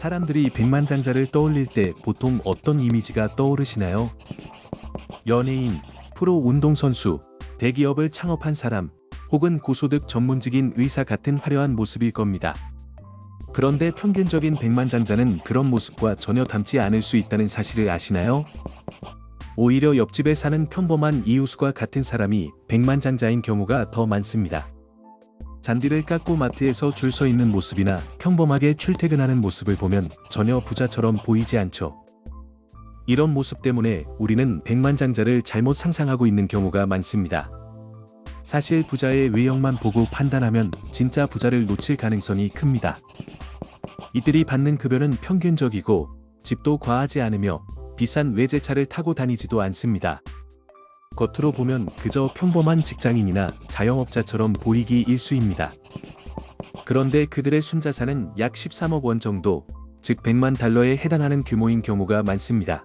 사람들이 백만장자를 떠올릴 때 보통 어떤 이미지가 떠오르시나요? 연예인, 프로 운동선수, 대기업을 창업한 사람, 혹은 고소득 전문직인 의사 같은 화려한 모습일 겁니다. 그런데 평균적인 백만장자는 그런 모습과 전혀 닮지 않을 수 있다는 사실을 아시나요? 오히려 옆집에 사는 평범한 이웃과 같은 사람이 백만장자인 경우가 더 많습니다. 잔디를 깎고 마트에서 줄 서 있는 모습이나 평범하게 출퇴근하는 모습을 보면 전혀 부자처럼 보이지 않죠. 이런 모습 때문에 우리는 백만장자를 잘못 상상하고 있는 경우가 많습니다. 사실 부자의 외형만 보고 판단하면 진짜 부자를 놓칠 가능성이 큽니다. 이들이 받는 급여는 평균적이고 집도 과하지 않으며 비싼 외제차를 타고 다니지도 않습니다. 겉으로 보면 그저 평범한 직장인이나 자영업자처럼 보이기 일쑤입니다. 그런데 그들의 순자산은 약 13억 원 정도, 즉 100만 달러에 해당하는 규모인 경우가 많습니다.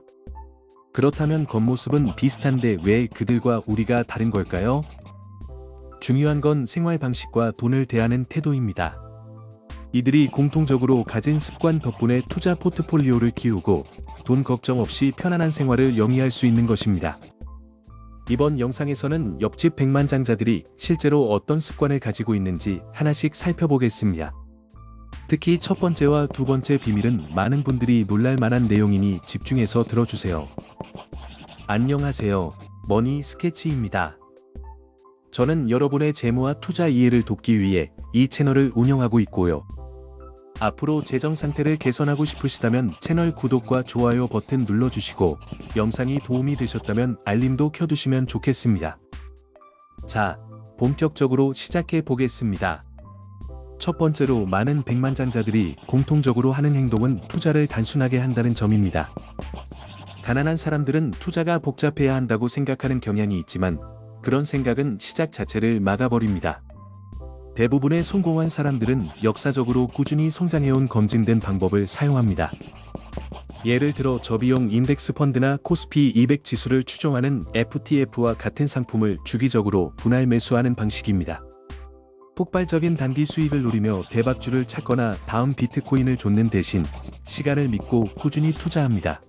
그렇다면 겉모습은 비슷한데 왜 그들과 우리가 다른 걸까요? 중요한 건 생활 방식과 돈을 대하는 태도입니다. 이들이 공통적으로 가진 습관 덕분에 투자 포트폴리오를 키우고 돈 걱정 없이 편안한 생활을 영위할 수 있는 것입니다. 이번 영상에서는 옆집 백만장자들이 실제로 어떤 습관을 가지고 있는지 하나씩 살펴보겠습니다. 특히 첫 번째와 두 번째 비밀은 많은 분들이 놀랄 만한 내용이니 집중해서 들어주세요. 안녕하세요. 머니 스케치입니다. 저는 여러분의 재무와 투자 이해를 돕기 위해 이 채널을 운영하고 있고요. 앞으로 재정 상태를 개선하고 싶으시다면 채널 구독과 좋아요 버튼 눌러주시고 영상이 도움이 되셨다면 알림도 켜두시면 좋겠습니다. 자, 본격적으로 시작해 보겠습니다. 첫 번째로 많은 백만장자들이 공통적으로 하는 행동은 투자를 단순하게 한다는 점입니다. 가난한 사람들은 투자가 복잡해야 한다고 생각하는 경향이 있지만 그런 생각은 시작 자체를 막아버립니다. 대부분의 성공한 사람들은 역사적으로 꾸준히 성장해온 검증된 방법을 사용합니다. 예를 들어 저비용 인덱스 펀드나 코스피 200 지수를 추종하는 FTF와 같은 상품을 주기적으로 분할 매수하는 방식입니다. 폭발적인 단기 수익을 노리며 대박주를 찾거나 다음 비트코인을 좇는 대신 시간을 믿고 꾸준히 투자합니다.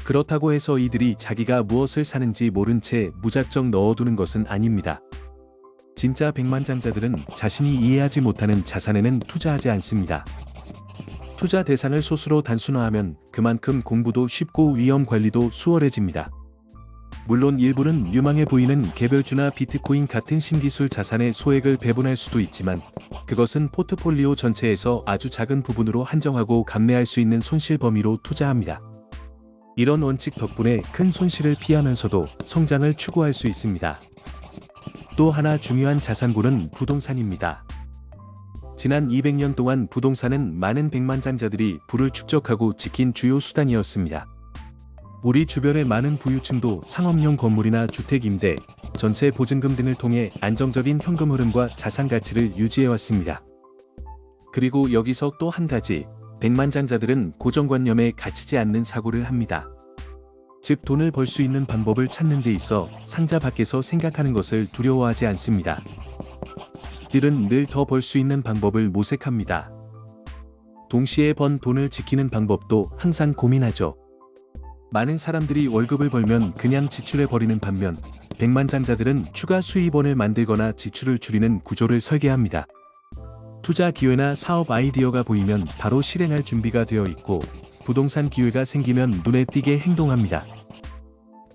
그렇다고 해서 이들이 자기가 무엇을 사는지 모른 채 무작정 넣어두는 것은 아닙니다. 진짜 백만장자들은 자신이 이해하지 못하는 자산에는 투자하지 않습니다. 투자 대상을 소수로 단순화하면 그만큼 공부도 쉽고 위험 관리도 수월해집니다. 물론 일부는 유망해 보이는 개별주나 비트코인 같은 신기술 자산의 소액을 배분할 수도 있지만 그것은 포트폴리오 전체에서 아주 작은 부분으로 한정하고 감내할 수 있는 손실 범위로 투자합니다. 이런 원칙 덕분에 큰 손실을 피하면서도 성장을 추구할 수 있습니다. 또 하나 중요한 자산군은 부동산입니다. 지난 200년 동안 부동산은 많은 백만장자들이 부를 축적하고 지킨 주요 수단이었습니다. 우리 주변의 많은 부유층도 상업용 건물이나 주택 임대, 전세 보증금 등을 통해 안정적인 현금 흐름과 자산 가치를 유지해왔습니다. 그리고 여기서 또 한 가지, 백만장자들은 고정관념에 갇히지 않는 사고를 합니다. 즉 돈을 벌 수 있는 방법을 찾는 데 있어 상자 밖에서 생각하는 것을 두려워하지 않습니다. 이들은 늘 더 벌 수 있는 방법을 모색합니다. 동시에 번 돈을 지키는 방법도 항상 고민하죠. 많은 사람들이 월급을 벌면 그냥 지출해버리는 반면 백만장자들은 추가 수입원을 만들거나 지출을 줄이는 구조를 설계합니다. 투자 기회나 사업 아이디어가 보이면 바로 실행할 준비가 되어 있고 부동산 기회가 생기면 눈에 띄게 행동합니다.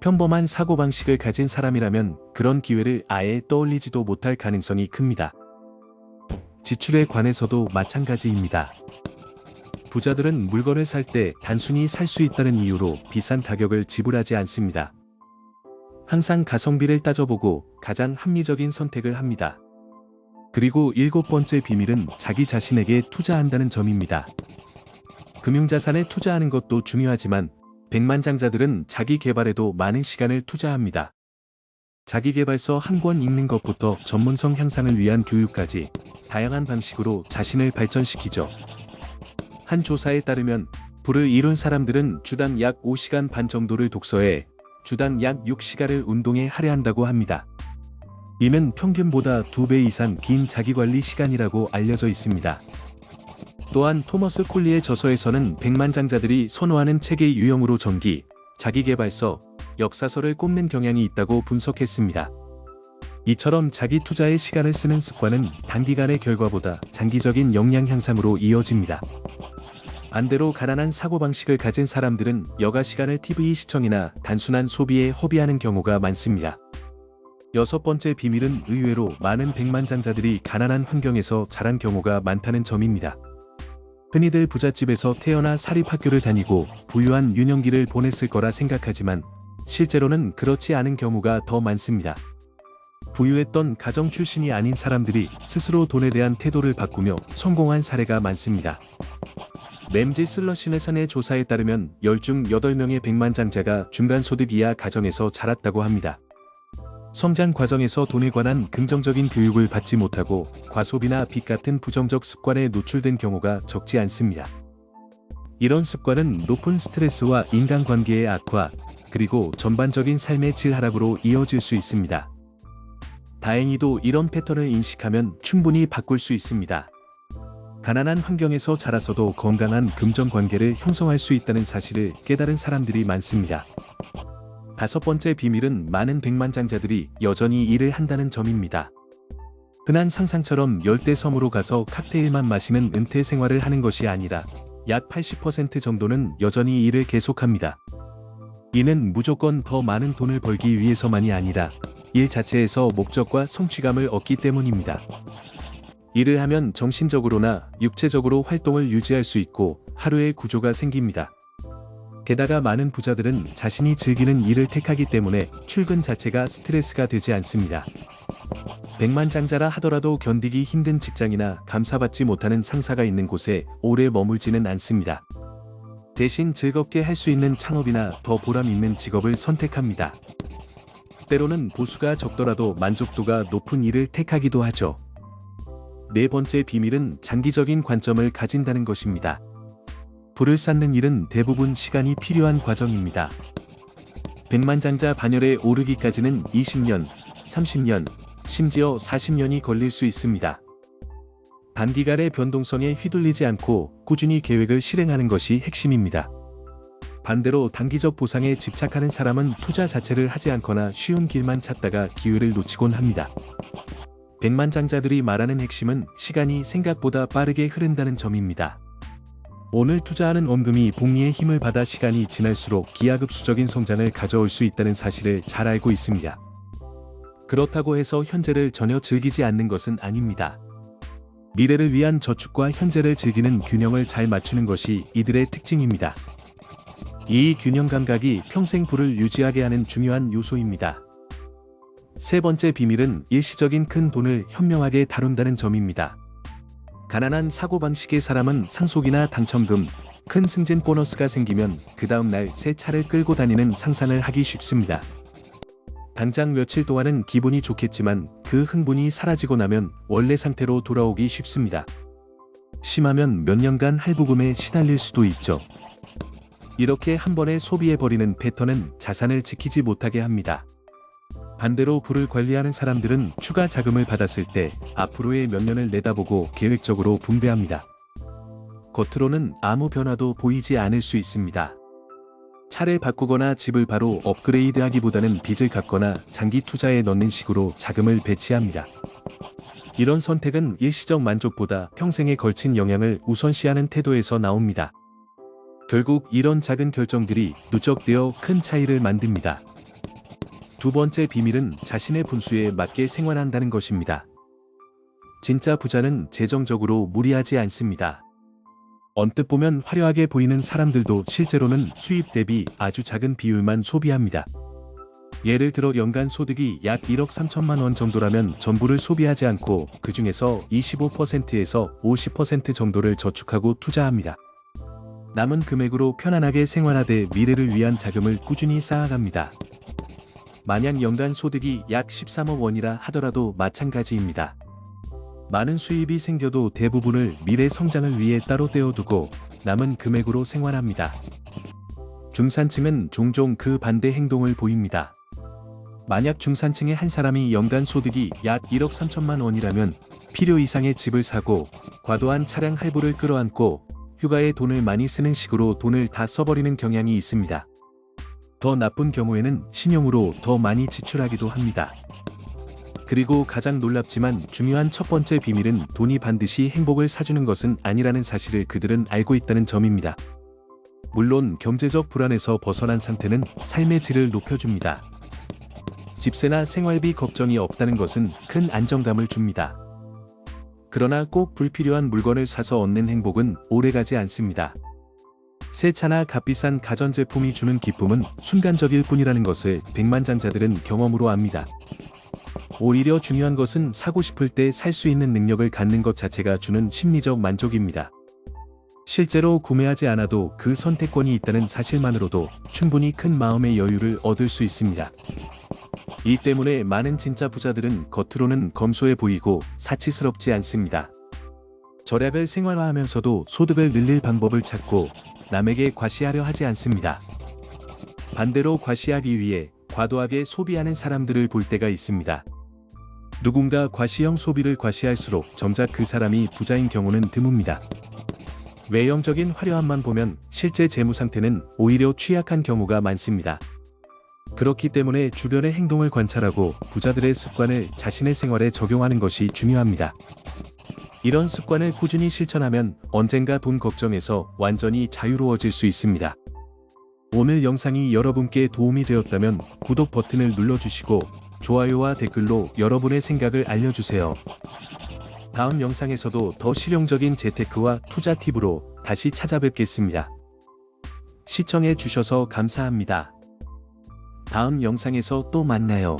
평범한 사고방식을 가진 사람이라면 그런 기회를 아예 떠올리지도 못할 가능성이 큽니다. 지출에 관해서도 마찬가지입니다. 부자들은 물건을 살 때 단순히 살 수 있다는 이유로 비싼 가격을 지불하지 않습니다. 항상 가성비를 따져보고 가장 합리적인 선택을 합니다. 그리고 7번째 비밀은 자기 자신에게 투자한다는 점입니다. 금융자산에 투자하는 것도 중요하지만 백만장자들은 자기 개발에도 많은 시간을 투자합니다. 자기계발서 한 권 읽는 것부터 전문성 향상을 위한 교육까지 다양한 방식으로 자신을 발전시키죠. 한 조사에 따르면 부를 이룬 사람들은 주당 약 5시간 반 정도를 독서에 주당 약 6시간을 운동에 할애한다고 합니다. 이는 평균보다 2배 이상 긴 자기관리 시간이라고 알려져 있습니다. 또한 토머스 콜리의 저서에서는 백만장자들이 선호하는 책의 유형으로 전기, 자기계발서, 역사서를 꼽는 경향이 있다고 분석했습니다. 이처럼 자기 투자에 시간을 쓰는 습관은 단기간의 결과보다 장기적인 역량 향상으로 이어집니다. 반대로 가난한 사고방식을 가진 사람들은 여가 시간을 TV 시청이나 단순한 소비에 허비하는 경우가 많습니다. 여섯 번째 비밀은 의외로 많은 백만장자들이 가난한 환경에서 자란 경우가 많다는 점입니다. 흔히들 부잣집에서 태어나 사립학교를 다니고 부유한 유년기를 보냈을 거라 생각하지만 실제로는 그렇지 않은 경우가 더 많습니다. 부유했던 가정 출신이 아닌 사람들이 스스로 돈에 대한 태도를 바꾸며 성공한 사례가 많습니다. 램지 슬러신의 조사에 따르면 10중 8명의 백만장자가 중간소득 이하 가정에서 자랐다고 합니다. 성장 과정에서 돈에 관한 긍정적인 교육을 받지 못하고 과소비나 빚 같은 부정적 습관에 노출된 경우가 적지 않습니다. 이런 습관은 높은 스트레스와 인간관계의 악화, 그리고 전반적인 삶의 질 하락으로 이어질 수 있습니다. 다행히도 이런 패턴을 인식하면 충분히 바꿀 수 있습니다. 가난한 환경에서 자라서도 건강한 금전관계를 형성할 수 있다는 사실을 깨달은 사람들이 많습니다. 다섯 번째 비밀은 많은 백만장자들이 여전히 일을 한다는 점입니다. 흔한 상상처럼 열대섬으로 가서 칵테일만 마시는 은퇴 생활을 하는 것이 아니라 약 80% 정도는 여전히 일을 계속합니다. 이는 무조건 더 많은 돈을 벌기 위해서만이 아니라 일 자체에서 목적과 성취감을 얻기 때문입니다. 일을 하면 정신적으로나 육체적으로 활동을 유지할 수 있고 하루의 구조가 생깁니다. 게다가 많은 부자들은 자신이 즐기는 일을 택하기 때문에 출근 자체가 스트레스가 되지 않습니다. 백만장자라 하더라도 견디기 힘든 직장이나 감사받지 못하는 상사가 있는 곳에 오래 머물지는 않습니다. 대신 즐겁게 할 수 있는 창업이나 더 보람 있는 직업을 선택합니다. 때로는 보수가 적더라도 만족도가 높은 일을 택하기도 하죠. 네 번째 비밀은 장기적인 관점을 가진다는 것입니다. 부를 쌓는 일은 대부분 시간이 필요한 과정입니다. 백만장자 반열에 오르기까지는 20년, 30년, 심지어 40년이 걸릴 수 있습니다. 단기간의 변동성에 휘둘리지 않고 꾸준히 계획을 실행하는 것이 핵심입니다. 반대로 단기적 보상에 집착하는 사람은 투자 자체를 하지 않거나 쉬운 길만 찾다가 기회를 놓치곤 합니다. 백만장자들이 말하는 핵심은 시간이 생각보다 빠르게 흐른다는 점입니다. 오늘 투자하는 원금이 복리의 힘을 받아 시간이 지날수록 기하급수적인 성장을 가져올 수 있다는 사실을 잘 알고 있습니다. 그렇다고 해서 현재를 전혀 즐기지 않는 것은 아닙니다. 미래를 위한 저축과 현재를 즐기는 균형을 잘 맞추는 것이 이들의 특징입니다. 이 균형 감각이 평생 부를 유지하게 하는 중요한 요소입니다. 세 번째 비밀은 일시적인 큰 돈을 현명하게 다룬다는 점입니다. 가난한 사고방식의 사람은 상속이나 당첨금, 큰 승진 보너스가 생기면 그 다음날 새 차를 끌고 다니는 상상을 하기 쉽습니다. 당장 며칠 동안은 기분이 좋겠지만 그 흥분이 사라지고 나면 원래 상태로 돌아오기 쉽습니다. 심하면 몇 년간 할부금에 시달릴 수도 있죠. 이렇게 한 번에 소비해버리는 패턴은 자산을 지키지 못하게 합니다. 반대로 부를 관리하는 사람들은 추가 자금을 받았을 때 앞으로의 몇 년을 내다보고 계획적으로 분배합니다. 겉으로는 아무 변화도 보이지 않을 수 있습니다. 차를 바꾸거나 집을 바로 업그레이드하기보다는 빚을 갚거나 장기 투자에 넣는 식으로 자금을 배치합니다. 이런 선택은 일시적 만족보다 평생에 걸친 영향을 우선시하는 태도에서 나옵니다. 결국 이런 작은 결정들이 누적되어 큰 차이를 만듭니다. 두 번째 비밀은 자신의 분수에 맞게 생활한다는 것입니다. 진짜 부자는 재정적으로 무리하지 않습니다. 언뜻 보면 화려하게 보이는 사람들도 실제로는 수입 대비 아주 작은 비율만 소비합니다. 예를 들어 연간 소득이 약 1억 3천만 원 정도라면 전부를 소비하지 않고 그 중에서 25%에서 50% 정도를 저축하고 투자합니다. 남은 금액으로 편안하게 생활하되 미래를 위한 자금을 꾸준히 쌓아갑니다. 만약 연간 소득이 약 13억 원이라 하더라도 마찬가지입니다. 많은 수입이 생겨도 대부분을 미래 성장을 위해 따로 떼어두고 남은 금액으로 생활합니다. 중산층은 종종 그 반대 행동을 보입니다. 만약 중산층의 한 사람이 연간 소득이 약 1억 3천만 원이라면 필요 이상의 집을 사고 과도한 차량 할부를 끌어안고 휴가에 돈을 많이 쓰는 식으로 돈을 다 써버리는 경향이 있습니다. 더 나쁜 경우에는 신용으로 더 많이 지출하기도 합니다. 그리고 가장 놀랍지만 중요한 첫 번째 비밀은 돈이 반드시 행복을 사주는 것은 아니라는 사실을 그들은 알고 있다는 점입니다. 물론 경제적 불안에서 벗어난 상태는 삶의 질을 높여줍니다. 집세나 생활비 걱정이 없다는 것은 큰 안정감을 줍니다. 그러나 꼭 불필요한 물건을 사서 얻는 행복은 오래가지 않습니다. 새 차나 값비싼 가전제품이 주는 기쁨은 순간적일 뿐이라는 것을 백만장자들은 경험으로 압니다. 오히려 중요한 것은 사고 싶을 때 살 수 있는 능력을 갖는 것 자체가 주는 심리적 만족입니다. 실제로 구매하지 않아도 그 선택권이 있다는 사실만으로도 충분히 큰 마음의 여유를 얻을 수 있습니다. 이 때문에 많은 진짜 부자들은 겉으로는 검소해 보이고 사치스럽지 않습니다. 절약을 생활화하면서도 소득을 늘릴 방법을 찾고 남에게 과시하려 하지 않습니다. 반대로 과시하기 위해 과도하게 소비하는 사람들을 볼 때가 있습니다. 누군가 과시형 소비를 과시할수록 정작 그 사람이 부자인 경우는 드뭅니다. 외형적인 화려함만 보면 실제 재무 상태는 오히려 취약한 경우가 많습니다. 그렇기 때문에 주변의 행동을 관찰하고 부자들의 습관을 자신의 생활에 적용하는 것이 중요합니다. 이런 습관을 꾸준히 실천하면 언젠가 돈 걱정에서 완전히 자유로워질 수 있습니다. 오늘 영상이 여러분께 도움이 되었다면 구독 버튼을 눌러주시고 좋아요와 댓글로 여러분의 생각을 알려주세요. 다음 영상에서도 더 실용적인 재테크와 투자 팁으로 다시 찾아뵙겠습니다. 시청해 주셔서 감사합니다. 다음 영상에서 또 만나요.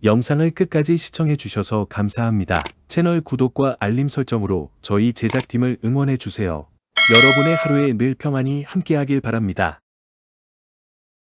영상을 끝까지 시청해 주셔서 감사합니다. 채널 구독과 알림 설정으로 저희 제작팀을 응원해 주세요. 여러분의 하루에 늘 평안이 함께하길 바랍니다.